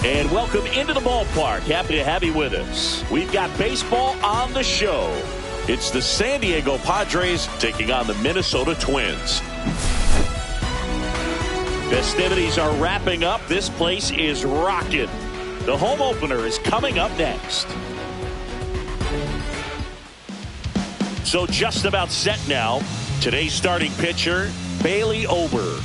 And welcome into the ballpark. Happy to have you with us. We've got baseball on the show. It's the San Diego Padres taking on the Minnesota Twins. Festivities are wrapping up. This place is rocking. The home opener is coming up next. So just about set now. Today's starting pitcher, Bailey Ober.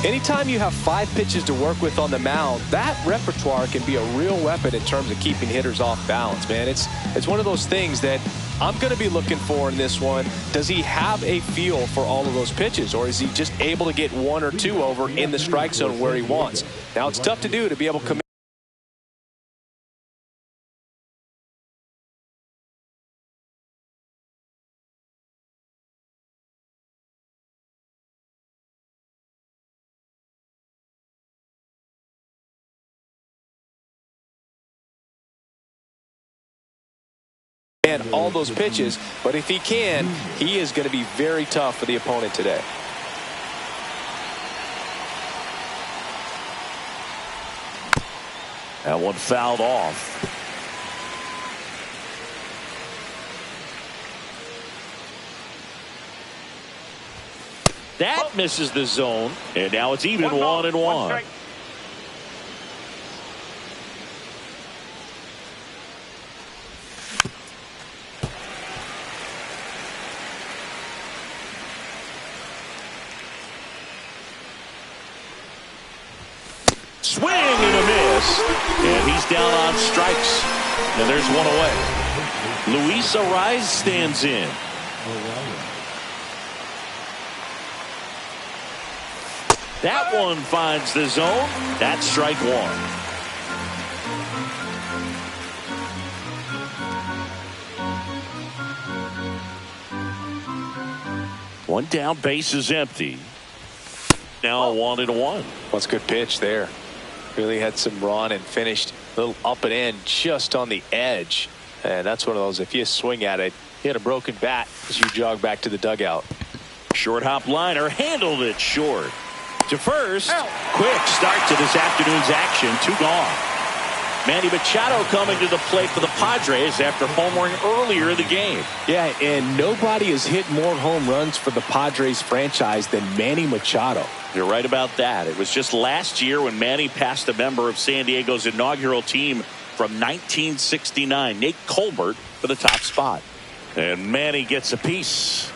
Anytime you have 5 pitches to work with on the mound, that repertoire can be a real weapon in terms of keeping hitters off balance, man. It's one of those things that I'm going to be looking for in this one. Does he have a feel for all of those pitches, or is he just able to get 1 or 2 over in the strike zone where he wants? Now, it's tough to do to be able to commit. And all those pitches, but if he can, he is going to be very tough for the opponent today. That one fouled off. That misses the zone, and now it's even 1-1. Swing and a miss, and he's down on strikes, and there's one away. Luis Arraez stands in. That one finds the zone. That's strike 1. One down, base is empty. Now 1-1. What's a good pitch there? Really had some run and finished a little up and in just on the edge. And that's one of those, if you swing at it, hit a broken bat as you jog back to the dugout. Short hop liner handled it short. To first. Quick start to this afternoon's action. 2 gone. Manny Machado coming to the plate for the Padres after homering earlier in the game. Yeah, and nobody has hit more home runs for the Padres franchise than Manny Machado. You're right about that. It was just last year when Manny passed a member of San Diego's inaugural team from 1969, Nate Colbert, for the top spot. And Manny gets a piece.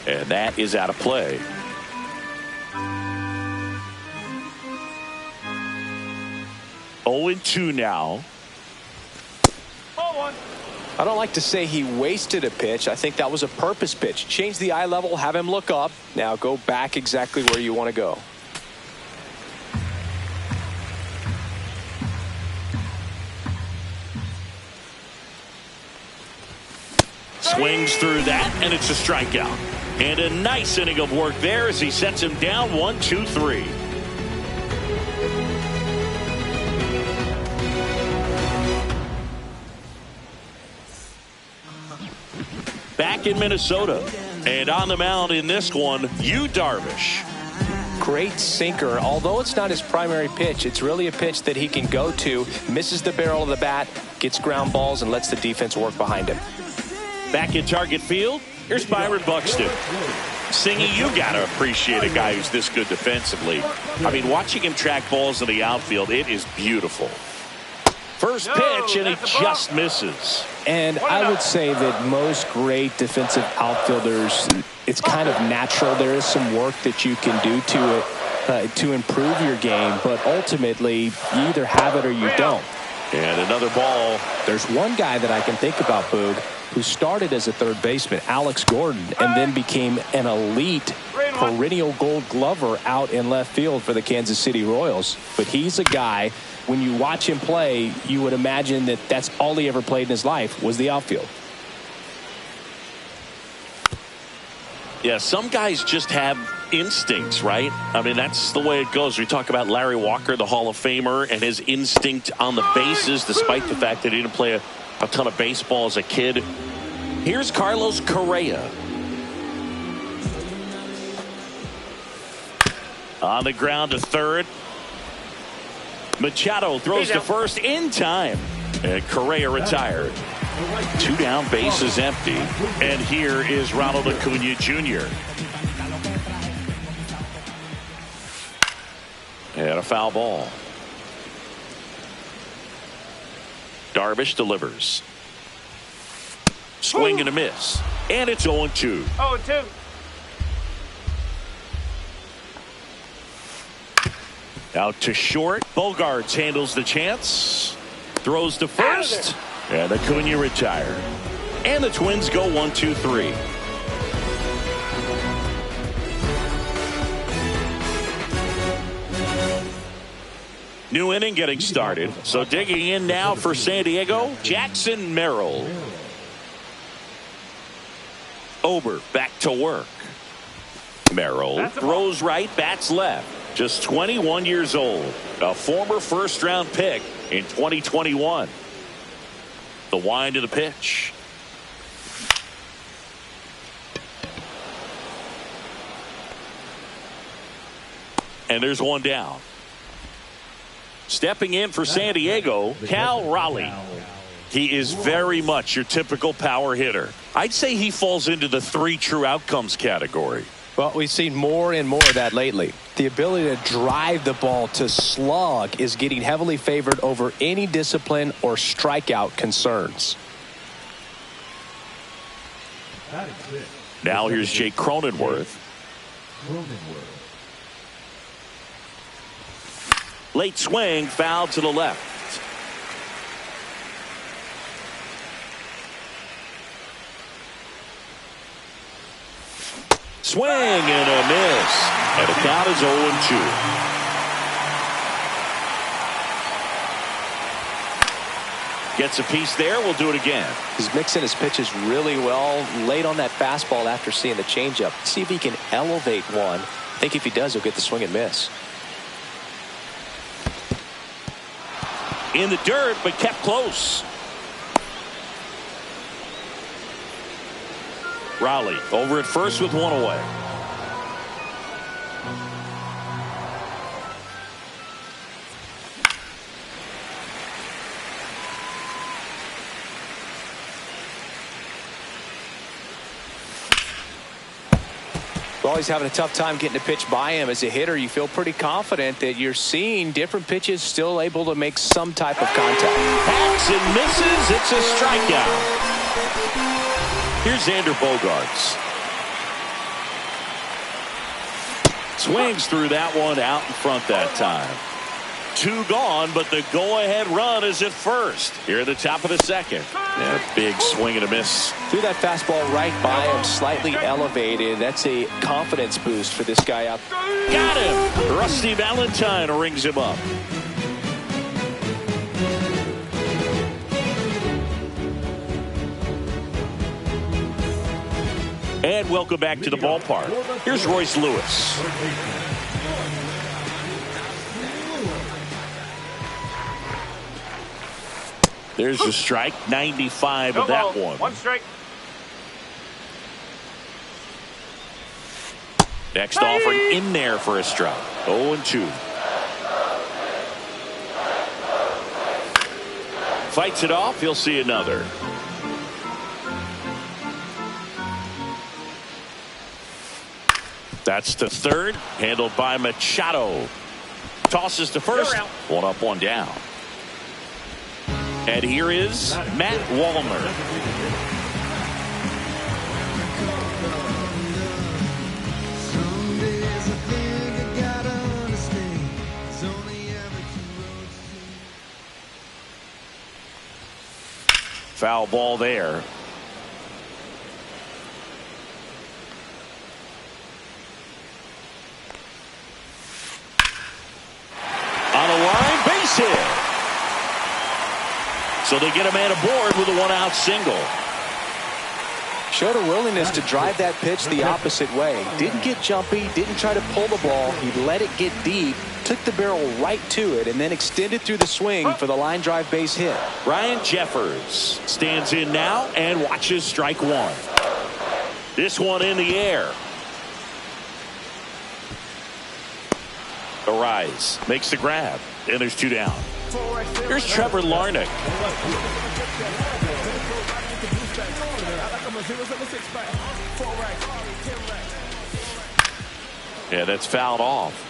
And that is out of play. Oh, 2 now. I don't like to say he wasted a pitch. I think that was a purpose pitch. Change the eye level, have him look up. Now go back exactly where you want to go. Swings through that, and it's a strikeout. And a nice inning of work there as he sets him down 1-2-3. Back in Minnesota, and on the mound in this one, Yu Darvish. Great sinker. Although it's not his primary pitch, it's really a pitch that he can go to, misses the barrel of the bat, gets ground balls, and lets the defense work behind him. Back in Target Field, here's Byron Buxton. Singy, you got to appreciate a guy who's this good defensively. I mean, watching him track balls in the outfield, it is beautiful. First pitch, and he just misses. And I would say that most great defensive outfilders, it's kind of natural. There is some work that you can do to improve your game, but ultimately, you either have it or you don't. And another ball. There's one guy that I can think about, Boog, who started as a third baseman, Alex Gordon, and then became an elite perennial Gold Glover out in left field for the Kansas City Royals. But he's a guy, when you watch him play, you would imagine that that's all he ever played in his life was the outfield. Yeah, some guys just have instincts, right? I mean, that's the way it goes. We talk about Larry Walker, the Hall of Famer, and his instinct on the bases, despite the fact that he didn't play a ton of baseball as a kid. Here's Carlos Correa. On the ground to third. Machado throws to first in time. And Correa retired. 2 down, bases empty. And here is Ronald Acuna Jr. And a foul ball. Darvish delivers. Swing and a miss. And it's 0-2. 0-2. Out to short. Bogarts handles the chance. Throws to first. And Acuna retired. And the Twins go 1-2-3. New inning getting started. So digging in now for San Diego, Jackson Merrill. Ober back to work. Merrill throws right, bats left. Just 21 years old. A former first-round pick in 2021. The wind of the pitch. And there's one down. Stepping in for San Diego, Cal Raleigh. He is very much your typical power hitter. I'd say he falls into the 3 true outcomes category. Well, we've seen more and more of that lately. The ability to drive the ball to slug is getting heavily favored over any discipline or strikeout concerns. Now here's Jake Cronenworth. Late swing, foul to the left. Swing and a miss. And the count is 0-2. Gets a piece there. We'll do it again. He's mixing his pitches really well. Late on that fastball after seeing the changeup. See if he can elevate one. I think if he does, he'll get the swing and miss. In the dirt, but kept close. Raleigh over at first with one away. Always having a tough time getting a pitch by him. As a hitter, you feel pretty confident that you're seeing different pitches still able to make some type of contact. Hacks and misses. It's a strikeout. Here's Xander Bogaerts. Swings through that one out in front that time. 2 gone, but the go-ahead run is at first. Here at the top of the second. And a big swing and a miss. Threw that fastball right by him, slightly elevated. That's a confidence boost for this guy out. Got him. Rusty Valentine rings him up. And welcome back to the ballpark. Here's Royce Lewis. There's a strike, 95 of that one. 1 strike. Next offering in there for a strike. 0-2. Fights it off. He'll see another. That's to third. Handled by Machado. Tosses to first. 1 up, 1 down. And here is Matt Wallner. Foul ball there. On a line, base hit. So they get a man aboard with a 1-out single. Showed a willingness to drive that pitch the opposite way. Didn't get jumpy, didn't try to pull the ball. He let it get deep took the barrel right to it and then extended through the swing for the line drive base hit. Ryan Jeffers stands in now and watches strike one. This one in the air. Arise makes the grab, and there's two down. Here's Trevor Larnach. Yeah, that's fouled off.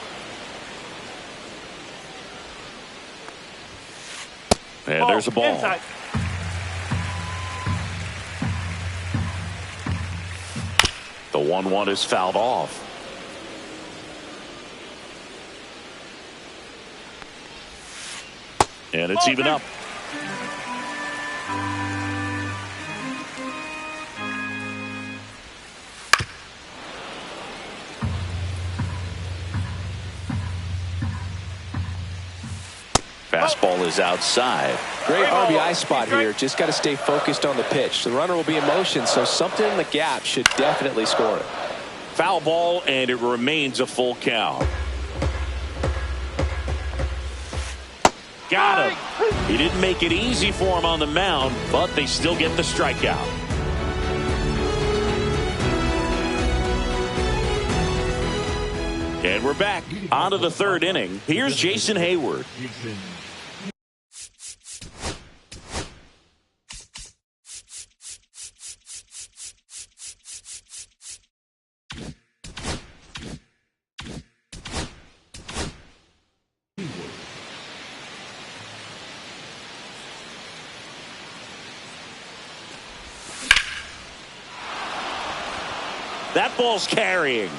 And there's a ball. Inside. The 1-1 is fouled off. And it's even up. Fastball is outside. Great RBI spot here. Just got to stay focused on the pitch. The runner will be in motion, so something in the gap should definitely score it. Foul ball, and it remains a full count. Got him. He didn't make it easy for him on the mound, but they still get the strikeout. And we're back on to the third inning. Here's Jason Hayward. That ball's carrying.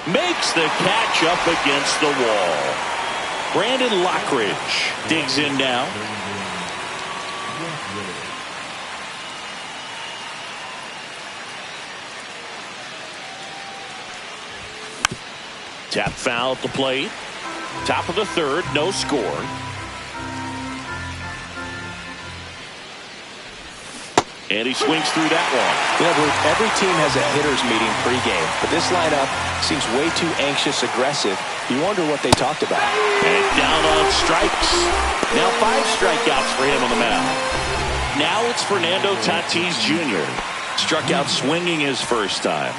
Makes the catch up against the wall. Brandon Lockridge digs in now. Tap foul at the plate. Top of the third, no score. And he swings through that one. Yeah, every team has a hitters meeting pregame, but this lineup seems way too anxious, aggressive. You wonder what they talked about. And down on strikes. Now 5 strikeouts for him on the mound. Now it's Fernando Tatis Jr. Struck out swinging his first time.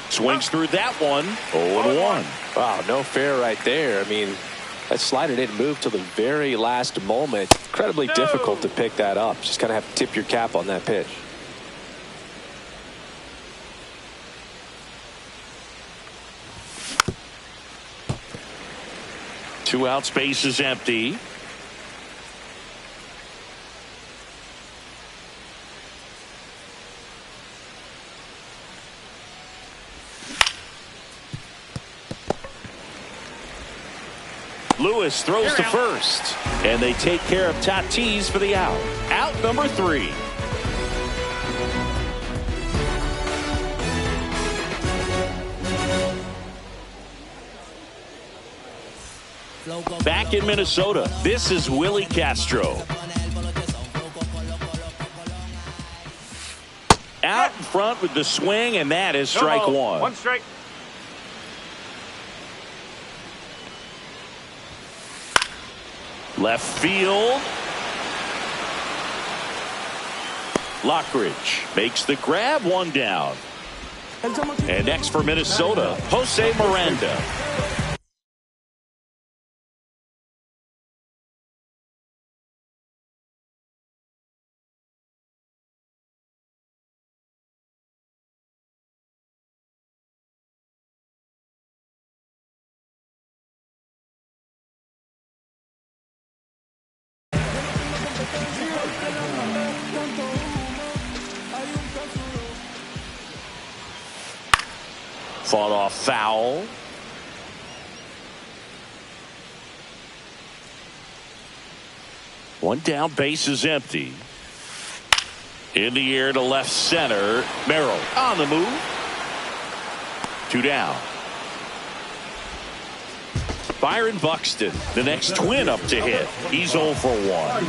Swings through that one. 0-1. Wow, no fair right there. I mean, that slider didn't move till the very last moment. Incredibly difficult to pick that up. Just kind of have to tip your cap on that pitch. Two out, space is empty. Lewis throws to first, and they take care of Tatis for the out. Out number 3. Back in Minnesota, this is Willie Castro. Out in front with the swing, and that is strike one. One strike. Left field. Lockridge makes the grab, one down. And next for Minnesota, Jose Miranda. Fought off foul. One down, base is empty. In the air to left center. Merrill on the move. 2 down. Byron Buxton, the next twin up to hit. He's 0 for 1.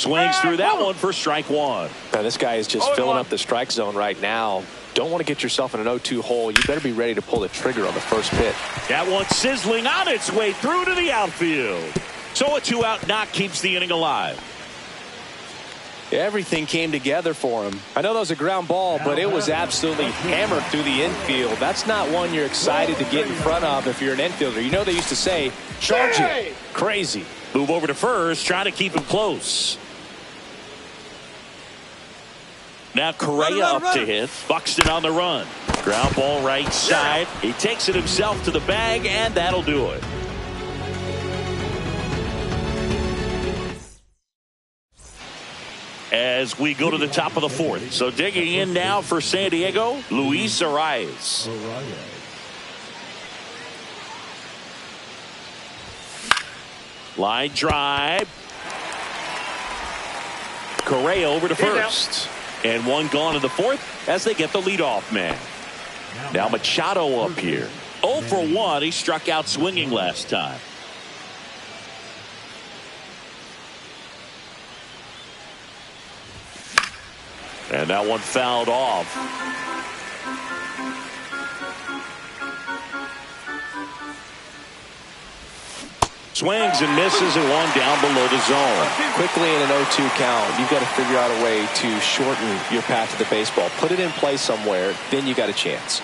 Swings through that one for strike one. Now, this guy is just filling up the strike zone right now. Don't want to get yourself in an 0-2 hole. You better be ready to pull the trigger on the first pitch. That one sizzling on its way through to the outfield. So a 2-out knock keeps the inning alive. Everything came together for him. I know that was a ground ball, but it was absolutely hammered through the infield. That's not one you're excited to get in front of if you're an infielder. You know they used to say, charge it. Crazy. Move over to first, trying to keep him close. Now Correa up to hit. Buxton on the run. Ground ball right side. He takes it himself to the bag, and that'll do it. As we go to the top of the fourth. So digging in now for San Diego, Luis Arias. Line drive. Correa over to first. And one gone in the fourth as they get the leadoff man. Now Machado up here. 0 for 1. He struck out swinging last time. And that one fouled off. Swings and misses and one down below the zone. Quickly in an 0-2 count, you've got to figure out a way to shorten your path to the baseball. Put it in play somewhere, then you got a chance.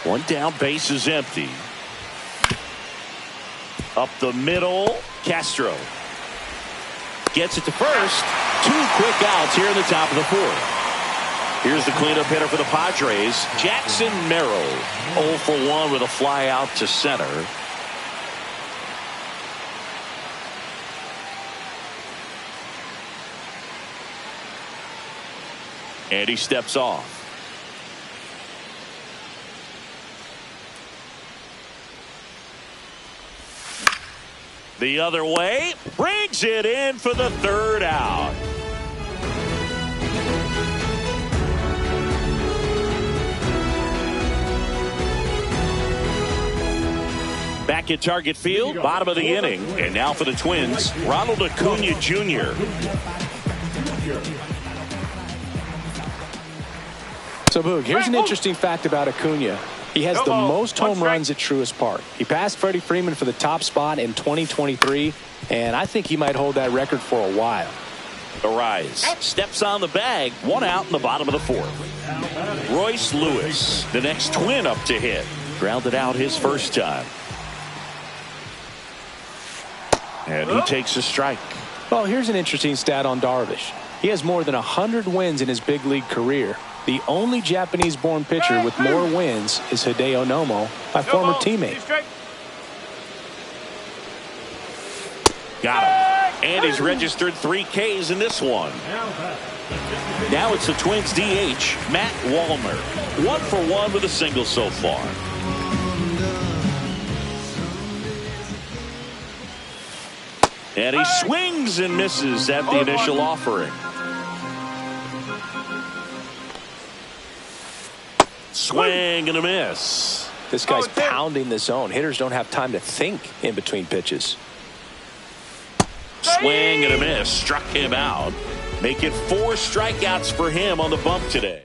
One down, base is empty. Up the middle, Castro. Gets it to first. 2 quick outs here in the top of the fourth. Here's the cleanup hitter for the Padres, Jackson Merrill. 0 for 1 with a fly out to center. And he steps off. The other way, brings it in for the 3rd out. Back at Target Field, bottom of the inning. And now for the Twins, Ronald Acuna Jr. So, Boog, here's an interesting fact about Acuna. He has the most home runs at Truist Park. He passed Freddie Freeman for the top spot in 2023, and I think he might hold that record for a while. Arise steps on the bag. 1 out in the bottom of the 4th. Royce Lewis, the next Twin up to hit. Grounded out his first time. And he takes a strike. Well, here's an interesting stat on Darvish. He has more than 100 wins in his big league career. The only Japanese-born pitcher with more wins is Hideo Nomo, my former teammate. Got him. And he's registered 3 Ks in this one. Now it's the Twins DH, Matt Wallner. 1 for 1 with a single so far. And he swings and misses at the initial offering. Swing and a miss. This guy's pounding the zone. Hitters don't have time to think in between pitches. Swing and a miss. Struck him out. Making 4 strikeouts for him on the bump today.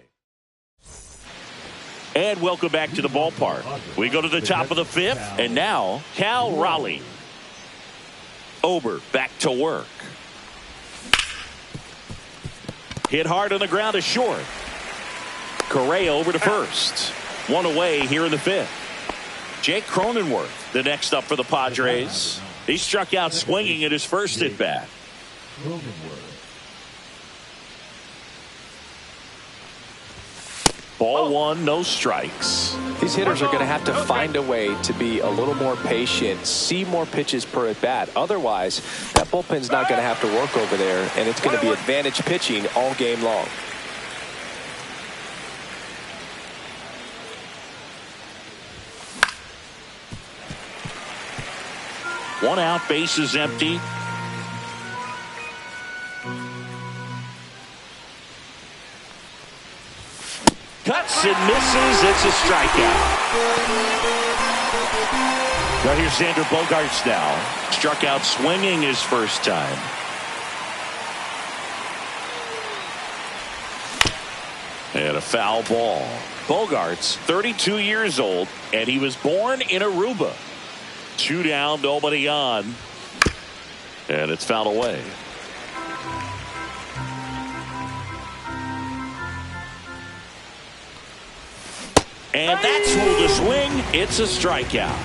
And welcome back to the ballpark. We go to the top of the 5th. And now, Cal Raleigh. Ober back to work. Hit hard on the ground to short. Correa over to first. 1 away here in the 5th. Jake Cronenworth, the next up for the Padres. He struck out swinging at his first at bat. Ball 1, no strikes. These hitters are going to have to find a way to be a little more patient, see more pitches per at bat. Otherwise, that bullpen's not going to have to work over there, and it's going to be advantage pitching all game long. One out, base is empty. Cuts and misses. It's a strikeout. Now here's Xander Bogaerts now. Struck out swinging his first time. And a foul ball. Bogart's 32 years old, and he was born in Aruba. 2 down, nobody on. And it's fouled away. And that's ruled a swing. It's a strikeout.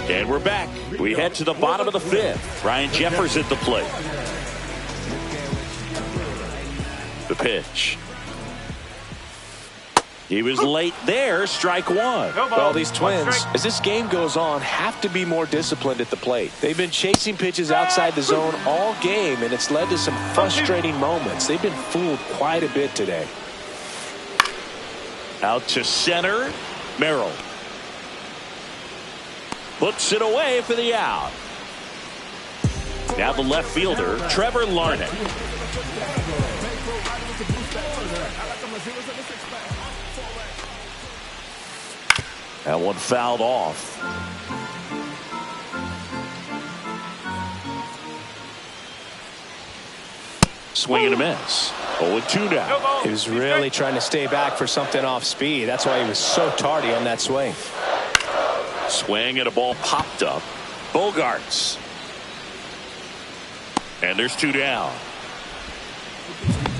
And we're back. We head to the bottom of the 5th. Ryan Jeffers at the plate. The pitch. He was late there. Strike 1. Well, these Twins, as this game goes on, have to be more disciplined at the plate. They've been chasing pitches outside the zone all game, and it's led to some frustrating moments. They've been fooled quite a bit today. Out to center. Merrill. Puts it away for the out. Now the left fielder, Trevor Larnach. That one fouled off. Swing and a miss. 0-2 now. He was really trying to stay back for something off speed. That's why he was so tardy on that swing. Swing and a ball popped up. Bogarts. And there's 2 down.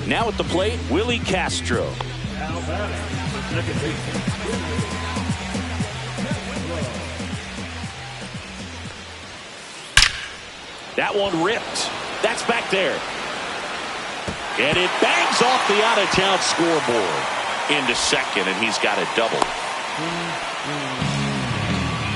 Now at the plate, Willie Castro. That one ripped. That's back there. And it bangs off the out-of-town scoreboard into second, and he's got a double.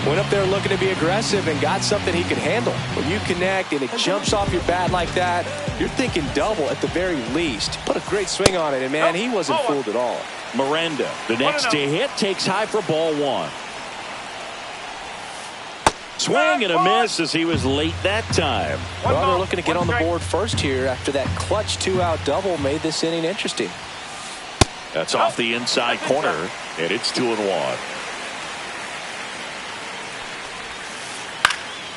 Went up there looking to be aggressive and got something he could handle. When you connect and it jumps off your bat like that, you're thinking double at the very least. Put a great swing on it, and man, he wasn't fooled at all. Miranda, the next to hit, takes high for ball 1. Swing and a miss as he was late that time. Well, they're looking to get on the board first here after that clutch 2-out double made this inning interesting. That's off the inside corner, and it's 2-1.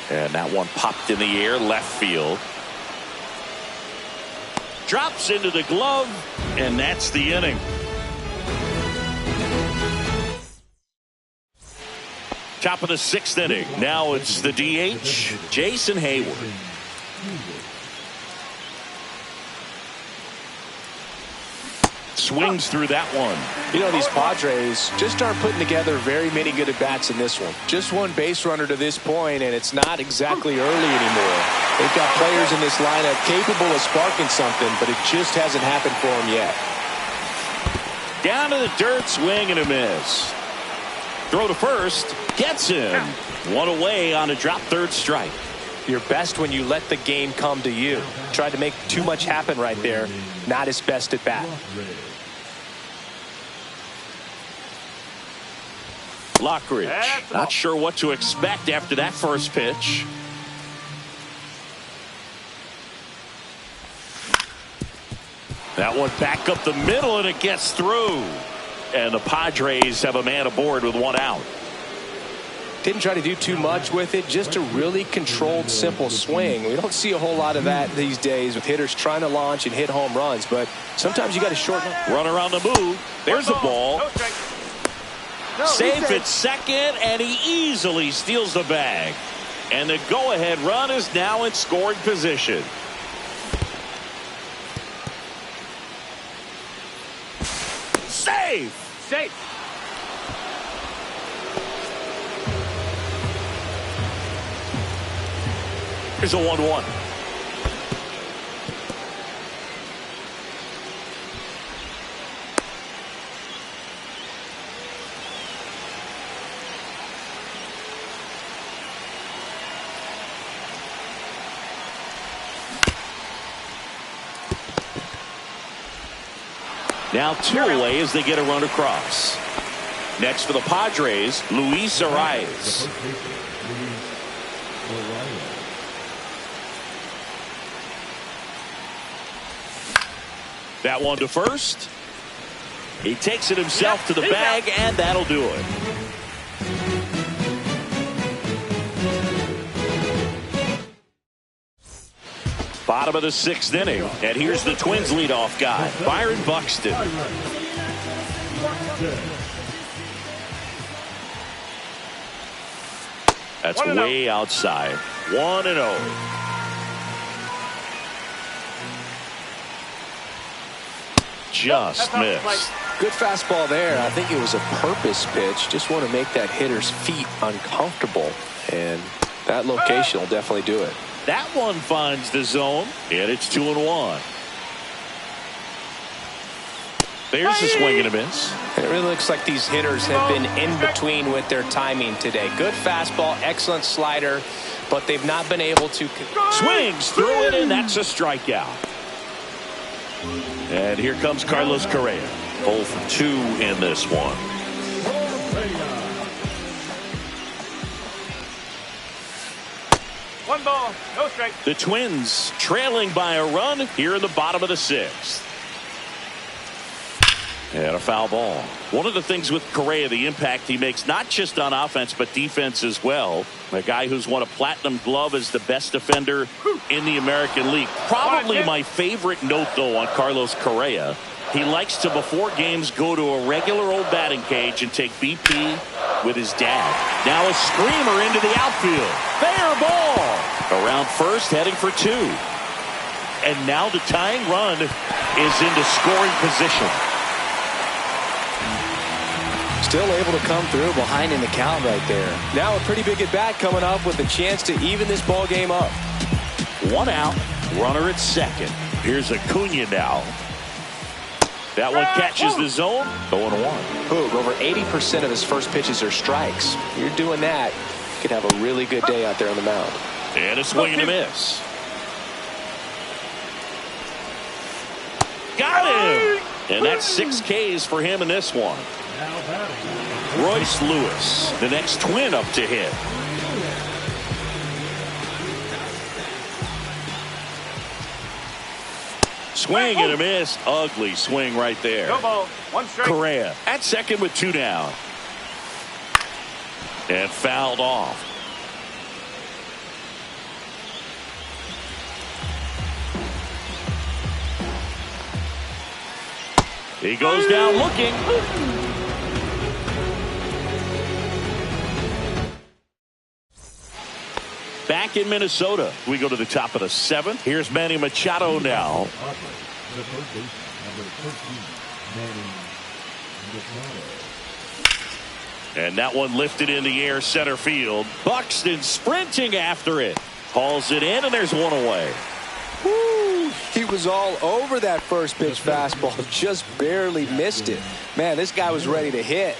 And that one popped in the air, left field. Drops into the glove, and that's the inning. Top of the 6th inning. Now it's the DH, Jason Hayward. Swings through that one. You know, these Padres just aren't putting together very many good at-bats in this one. Just one base runner to this point, and it's not exactly early anymore. They've got players in this lineup capable of sparking something, but it just hasn't happened for them yet. Down to the dirt, swing and a miss. Throw to first, gets him. One away on a drop third strike. You're best when you let the game come to you. Tried to make too much happen right there. Not his best at bat. Lockridge, not sure what to expect after that first pitch. That one back up the middle, and it gets through. And the Padres have a man aboard with 1 out. Didn't try to do too much with it, just a really controlled, simple swing. We don't see a whole lot of that these days with hitters trying to launch and hit home runs, but sometimes you got to shorten up. Run around the move. There's the ball. Safe at second, and he easily steals the bag. And the go-ahead run is now in scoring position. Safe. Here's a 1-1. Now 2 away as they get a run across. Next for the Padres, Luis Arias. That one to first. He takes it himself to the bag, and that'll do it. Bottom of the 6th inning, and here's the Twins leadoff guy, Byron Buxton. That's way outside. 1-0. Just missed. Good fastball there. I think it was a purpose pitch. Just want to make that hitter's feet uncomfortable, and that location will definitely do it. That one finds the zone, and it's 2-1. There's a swing and a miss. It really looks like these hitters have been in between with their timing today. Good fastball, excellent slider, but they've not been able to. Swings through it, and that's a strikeout. And here comes Carlos Correa. 0 for 2 in this one. One ball, no strike. The Twins trailing by a run here in the bottom of the 6th. And a foul ball. One of the things with Correa, the impact he makes not just on offense but defense as well. A guy who's won a platinum glove as the best defender in the American League. Probably my favorite note though on Carlos Correa. He likes to before games go to a regular old batting cage and take BP with his dad. Now a screamer into the outfield. Fair ball. Around first, heading for 2. And now the tying run is into scoring position. Still able to come through behind in the count right there. Now a pretty big at bat coming up with a chance to even this ball game up. 1 out, runner at second. Here's Acuna now. That one catches the zone. 0-1. Boog, over 80% of his first pitches are strikes. You're doing that, you could have a really good day out there on the mound. And a swing and a miss. Got him. And that's 6 Ks for him in this one. Royce Lewis, the next Twin up to hit. Swing and a miss. Ugly swing right there. No ball, 1 strike. Correa at second with 2 down. And fouled off. He goes down looking. Back in Minnesota, we go to the top of the 7th. Here's Manny Machado now. And that one lifted in the air center field. Buxton sprinting after it. Hauls it in, and there's 1 away. Woo! He was all over that first pitch fastball. Just barely missed it. Man, this guy was ready to hit.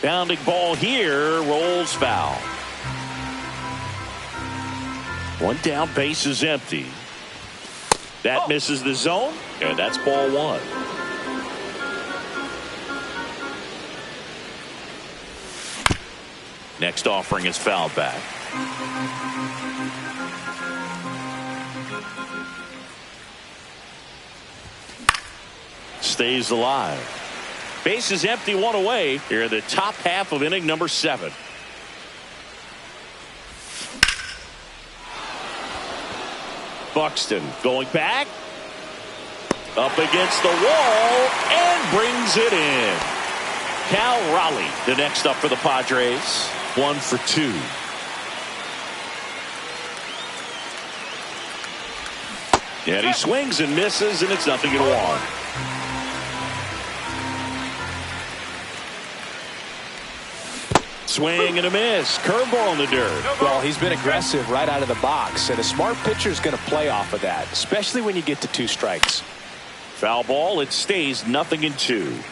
Bounding ball here, rolls foul. 1 down, base is empty. That misses the zone, and that's ball 1. Next offering is fouled back. Stays alive. Base is empty, 1 away here in the top half of inning number 7. Buxton going back. Up against the wall and brings it in. Cal Raleigh, the next up for the Padres. 1 for 2. And he swings and misses, and it's 0-1. Swing and a miss. Curveball in the dirt. Well, he's been aggressive right out of the box, and a smart pitcher is going to play off of that, especially when you get to 2 strikes. Foul ball. It stays 0-2.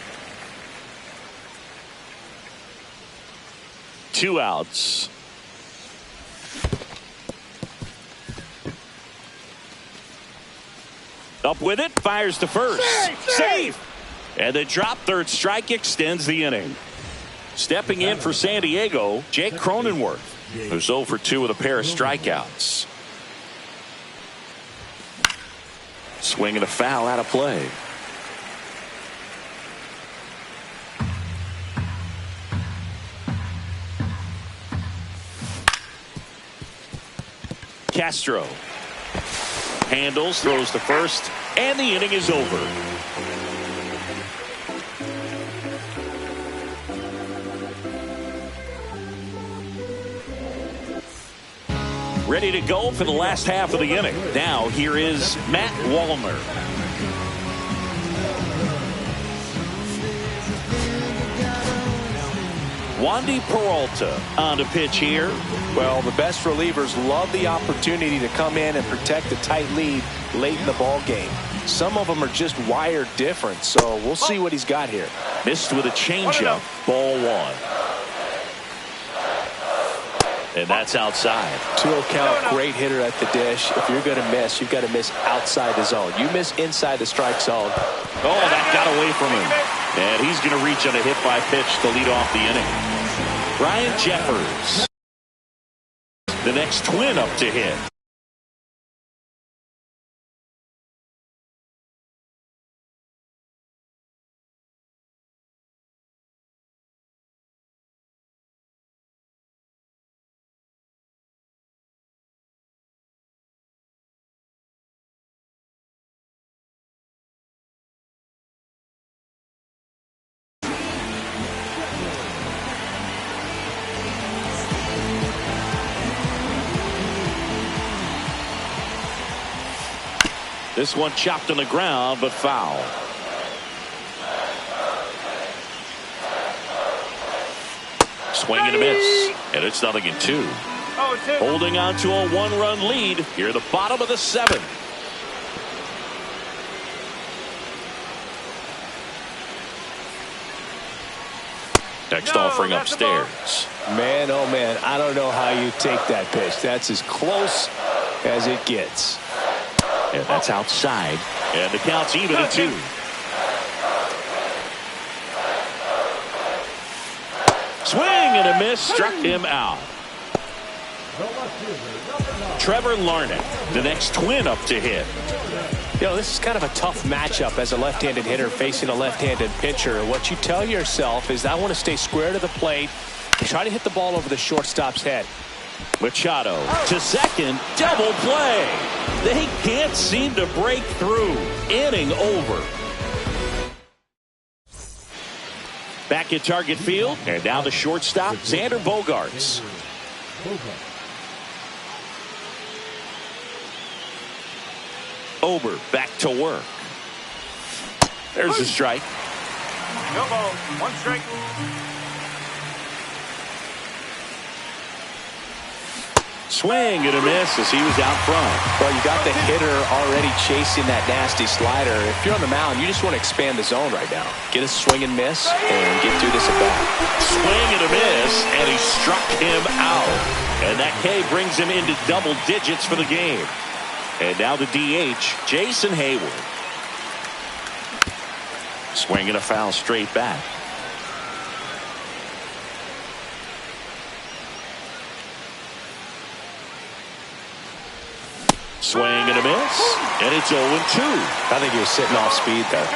2 outs. Up with it. Fires to first. Safe. And the drop third strike extends the inning. Stepping in for San Diego, Jake Cronenworth, who's 0 for 2 with a pair of strikeouts. Swing and a foul out of play. Castro handles, throws to first, and the inning is over. Ready to go for the last half of the inning. Now here is Matt Wallner. Wandy Peralta on the pitch here. Well, the best relievers love the opportunity to come in and protect a tight lead late in the ball game. Some of them are just wired different, so we'll see what he's got here. Missed with a changeup. Ball one. And that's outside. 2-0 count, great hitter at the dish. If you're going to miss, you've got to miss outside the zone. You miss inside the strike zone. Oh, that got away from him. And he's going to reach on a hit by pitch to lead off the inning. Ryan Jeffers. The next Twin up to hit. This one chopped on the ground, but foul. Swing and a miss. And it's 0-2. Holding on to a one-run lead here at the bottom of the seventh. Next offering upstairs. Man, oh man, I don't know how you take that pitch. That's as close as it gets. And that's outside. And the count's even at 2. Swing and a miss. Struck him out. Trevor Larnett, the next Twin up to hit. You know, this is kind of a tough matchup as a left-handed hitter facing a left-handed pitcher. What you tell yourself is I want to stay square to the plate, try to hit the ball over the shortstop's head. Machado to second. Double play. They can't seem to break through. Inning over. Back at Target Field. And now the shortstop, Xander Bogaerts. Ober back to work. There's a strike. No ball. 1 strike. Swing and a miss as he was out front. Well, you got the hitter already chasing that nasty slider. If you're on the mound, you just want to expand the zone right now. Get a swing and miss and get through this at bat. Swing and a miss, and he struck him out. And that K brings him into double digits for the game. And now the DH, Jason Hayward. Swing and a foul straight back. Swing and a miss, and it's 0-2. I think he was sitting off speed there.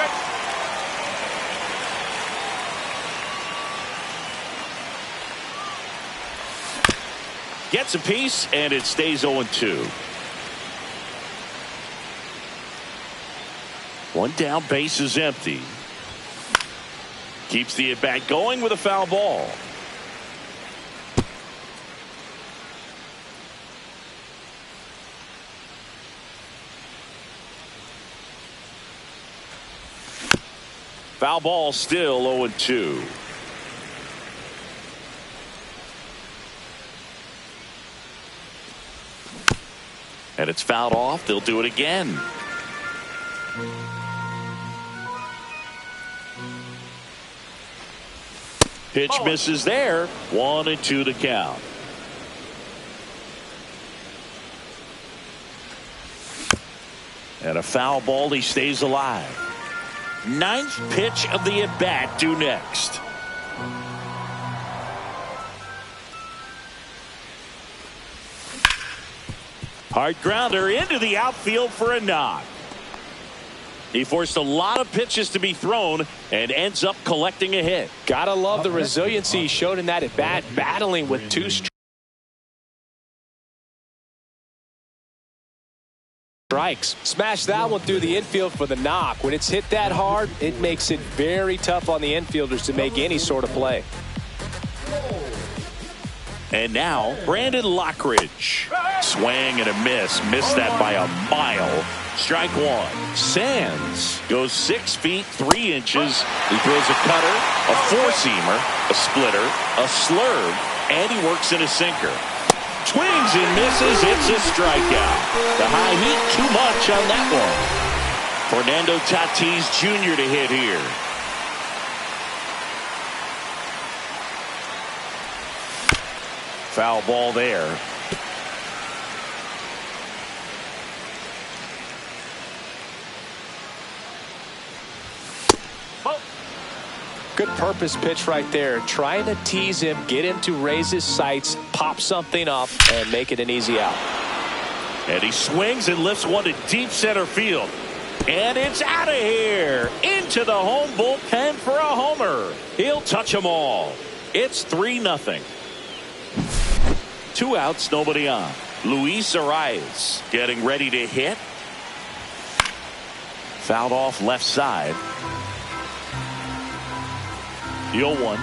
Gets a piece, and it stays 0-2. One down, base is empty. Keeps the at-bat going with a foul ball. Foul ball, still 0-2. And it's fouled off. They'll do it again. Pitch misses there. 1-2 to count. And a foul ball. He stays alive. 9th pitch of the at-bat due next. Hard grounder into the outfield for a knock. He forced a lot of pitches to be thrown and ends up collecting a hit. Gotta love the resiliency he showed in that at-bat, battling with 2 Strikes. Smash that one through the infield for the knock. When it's hit that hard, it makes it very tough on the infielders to make any sort of play. And now, Brandon Lockridge. Swing and a miss. Missed that by a mile. Strike one. Sands goes 6 feet 3 inches. He throws a cutter, a four-seamer, a splitter, a slurve, and he works in a sinker. Swings and misses. It's a strikeout. The high heat, too much on that one. Fernando Tatis Jr. to hit here. Foul ball there. Good purpose pitch right there. Trying to tease him, get him to raise his sights, pop something up, and make it an easy out. And he swings and lifts one to deep center field. And it's out of here. Into the home bullpen for a homer. He'll touch them all. It's 3-0. 2 outs, nobody on. Luis Arias getting ready to hit. Fouled off left side. The 0-1.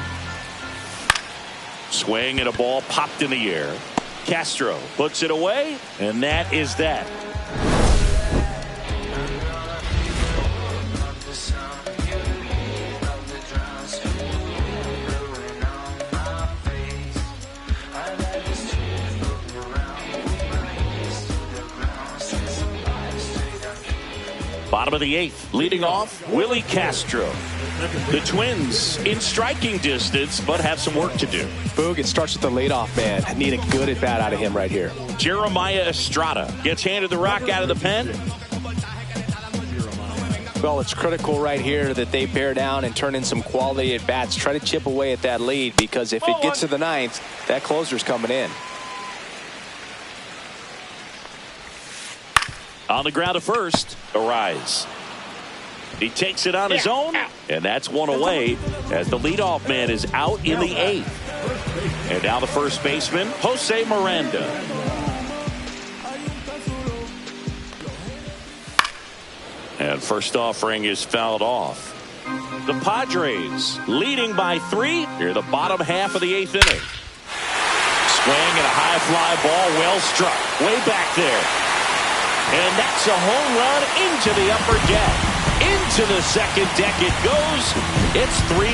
Swing and a ball popped in the air. Castro puts it away, and that is that. Bottom of the 8th, leading off, Willie Castro. The Twins in striking distance, but have some work to do. Boog, it starts with the leadoff man. I need a good at-bat out of him right here. Jeremiah Estrada gets handed the rock out of the pen. Well, it's critical right here that they bear down and turn in some quality at-bats. Try to chip away at that lead, because if it gets to the 9th, that closer's coming in. On the ground to first, Arise. He takes it on his own, and that's one away as the leadoff man is out in the 8th. And now the first baseman, Jose Miranda. And first offering is fouled off. The Padres leading by 3 here the bottom half of the 8th inning. Swing and a high fly ball, well struck, way back there. And that's a home run into the upper deck. Into the second deck it goes. It's 3-1.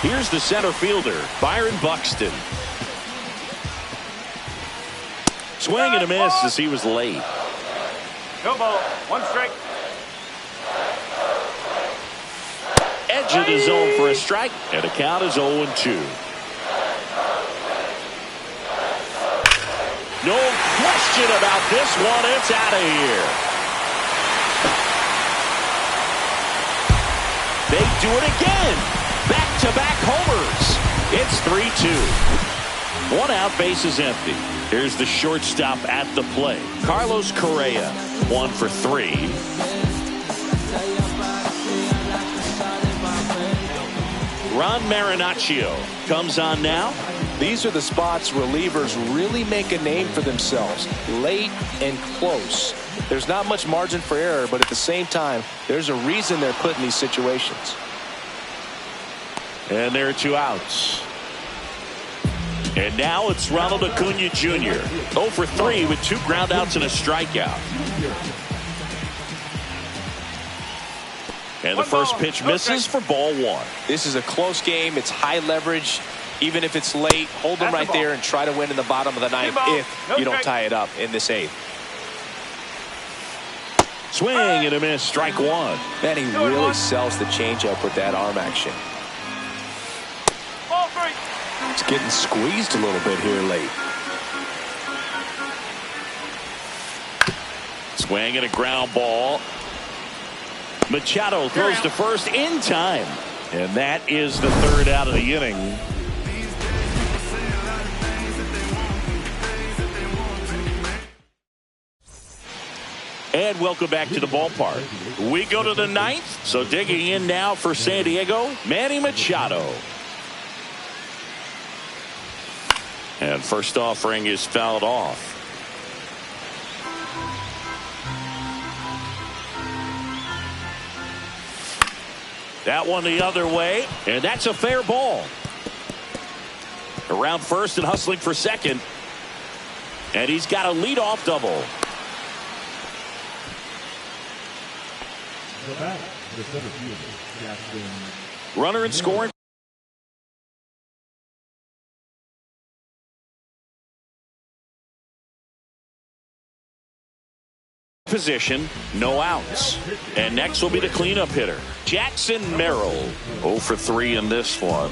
Here's the center fielder, Byron Buxton. Swing and a miss as he was late. No ball. 1 strike. Edge of the zone for a strike. And the count is 0-2. No question about this one. It's out of here. They do it again. Back-to-back homers. It's 3-2. 1 out, base is empty. Here's the shortstop at the plate. Carlos Correa, 1 for 3. Ron Marinaccio comes on now. These are the spots relievers really make a name for themselves. Late and close. There's not much margin for error, but at the same time, there's a reason they're put in these situations. And there are 2 outs. And now it's Ronald Acuna Jr. 0 for 3 with 2 ground outs and a strikeout. And the first pitch misses for ball 1. This is a close game. It's high leverage. Even if it's late, hold them right there and try to win in the bottom of the 9th if you don't tie it up in this 8th. Swing and a miss, strike 1. Man, he really sells the changeup with that arm action. It's getting squeezed a little bit here late. Swing and a ground ball. Machado throws to first in time. And that is the 3rd out of the inning. And welcome back to the ballpark. We go to the 9th. So digging in now for San Diego, Manny Machado. And first offering is fouled off. That one the other way, and that's a fair ball. Around first and hustling for second. And he's got a leadoff double. Runner in scoring position, no outs. And next will be the cleanup hitter, Jackson Merrill. 0 for 3 in this one.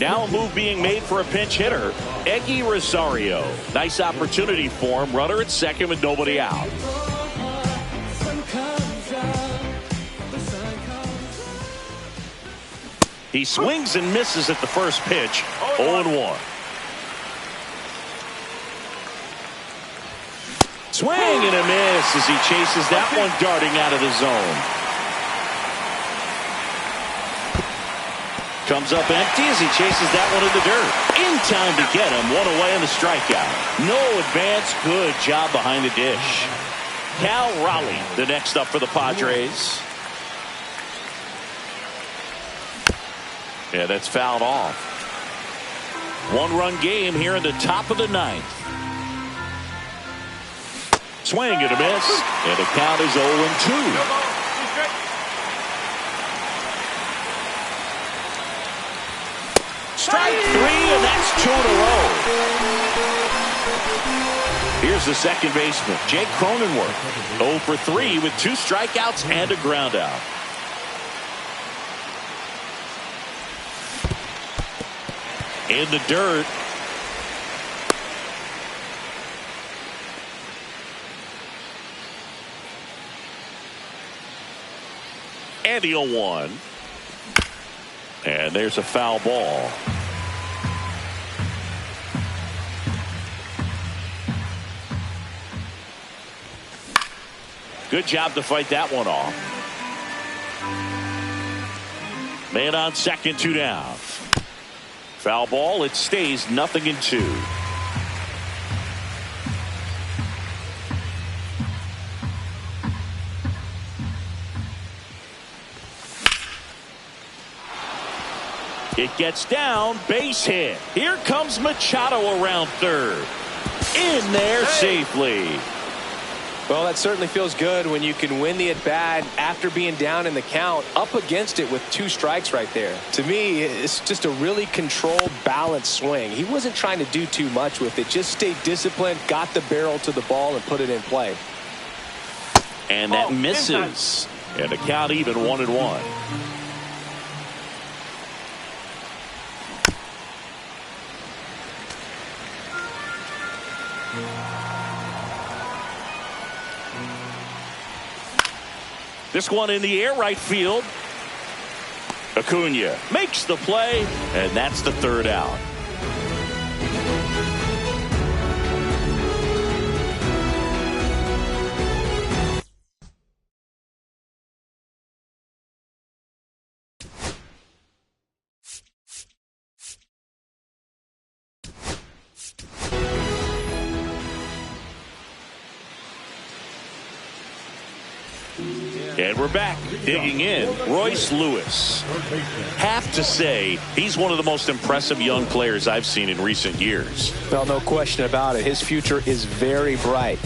Now a move being made for a pinch hitter, Eggy Rosario. Nice opportunity for him. Runner at second with nobody out. He swings and misses at the first pitch. 0-1. Swing and a miss as he chases that one darting out of the zone. Comes up empty as he chases that one in the dirt. In time to get him. One away on the strikeout. No advance. Good job behind the dish. Cal Raleigh, the next up for the Padres. Yeah, that's fouled off. One-run game here in the top of the ninth. Swing and a miss. And the count is 0-2. Strike 3, and that's 2 in a row. Here's the second baseman, Jake Cronenworth. 0 for 3 with 2 strikeouts and a ground out. In the dirt. And the 0-1. And there's a foul ball. Good job to fight that one off. Man on second, 2 down. Foul ball. It stays 0-2. It gets down, base hit. Here comes Machado around third. In there safely. Well, that certainly feels good when you can win the at-bat after being down in the count, up against it with 2 strikes right there. To me, it's just a really controlled, balanced swing. He wasn't trying to do too much with it. Just stayed disciplined, got the barrel to the ball, and put it in play. And that misses. And the count even 1-1. This one in the air, right field. Acuna makes the play, and that's the 3rd out. And we're back. Digging in, Royce Lewis. Have to say, he's one of the most impressive young players I've seen in recent years. Well, no question about it. His future is very bright.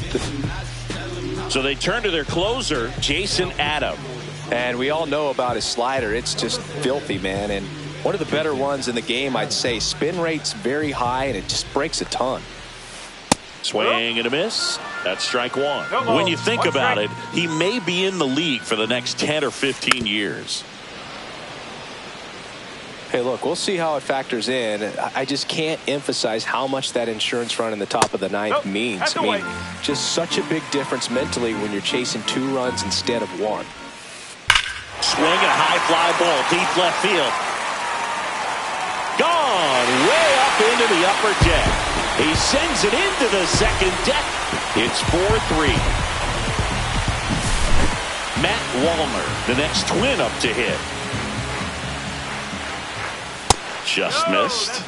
So they turn to their closer, Jason Adam. And we all know about his slider. It's just filthy, man. And one of the better ones in the game, I'd say. Spin rate's very high, and it just breaks a ton. Swing and a miss. That's strike 1. When you think about it, he may be in the league for the next 10 or 15 years. Hey, look, we'll see how it factors in. I just can't emphasize how much that insurance run in the top of the ninth means. I mean, just such a big difference mentally when you're chasing 2 runs instead of 1. Swing and a high fly ball, deep left field. Gone way up into the upper deck. He sends it into the second deck. It's 4-3. Matt Wallner, the next Twin up to hit. Just missed.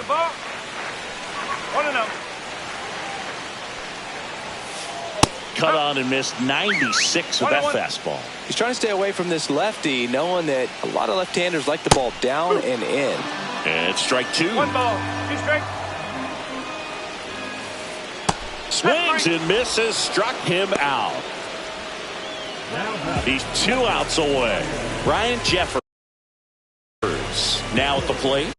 cut on and missed 96 with that fastball. He's trying to stay away from this lefty, knowing that a lot of left-handers like the ball down and in. And strike two. 1 ball, 2 strikes. Swings and misses, struck him out. He's 2 outs away. Ryan Jeffers now at the plate.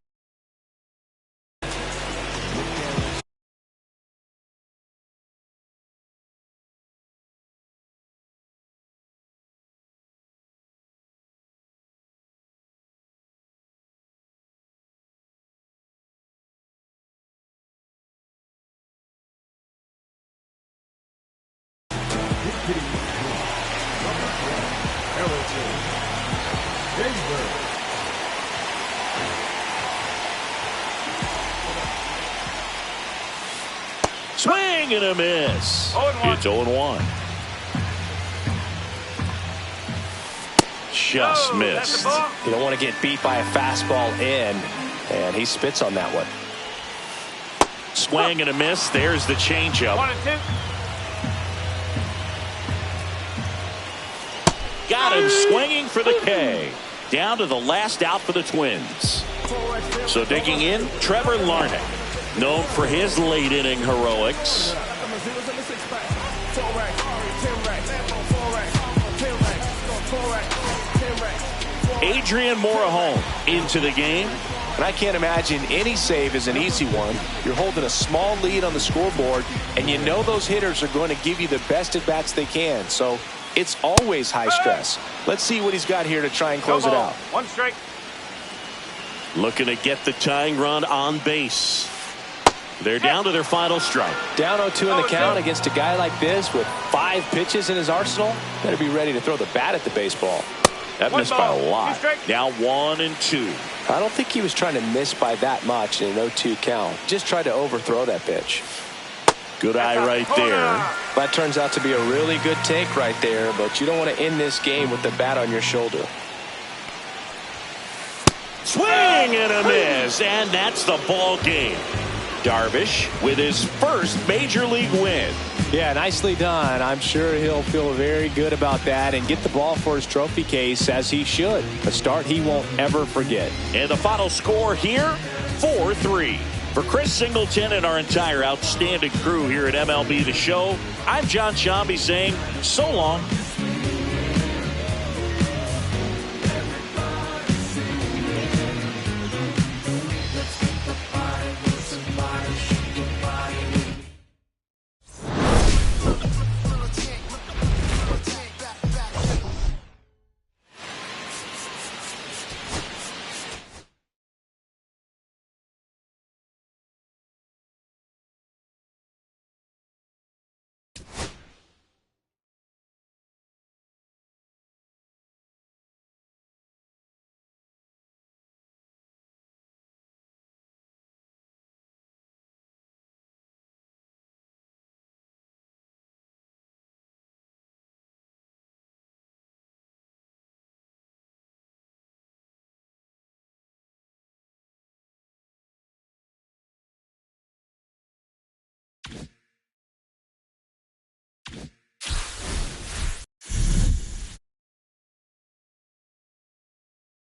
Swing and a miss. 0-1. It's 0-1. Just missed. You don't want to get beat by a fastball in, and he spits on that one. Swing and a miss. There's the changeup. 1 and 2. Got him swinging for the K. Down to the last out for the Twins. So digging in, Trevor Larnach, known for his late inning heroics. Adrian Morejon into the game. And I can't imagine any save is an easy one. You're holding a small lead on the scoreboard, and you know those hitters are going to give you the best at bats they can. So it's always high stress. Let's see what he's got here to try and close it out. 1 strike. Looking to get the tying run on base. They're down to their final strike. Down 0-2 in the count against a guy like this with 5 pitches in his arsenal. Better be ready to throw the bat at the baseball. That missed by a lot. Now 1 and 2. I don't think he was trying to miss by that much in an 0-2 count. Just tried to overthrow that pitch. Good eye right there. That turns out to be a really good take right there, but you don't want to end this game with the bat on your shoulder. Swing and a miss, and that's the ball game. Darvish with his first major league win. Yeah, nicely done. I'm sure he'll feel very good about that and get the ball for his trophy case, as he should. A start he won't ever forget. And the final score here, 4-3. For Chris Singleton and our entire outstanding crew here at MLB The Show, I'm John Shambi saying so long.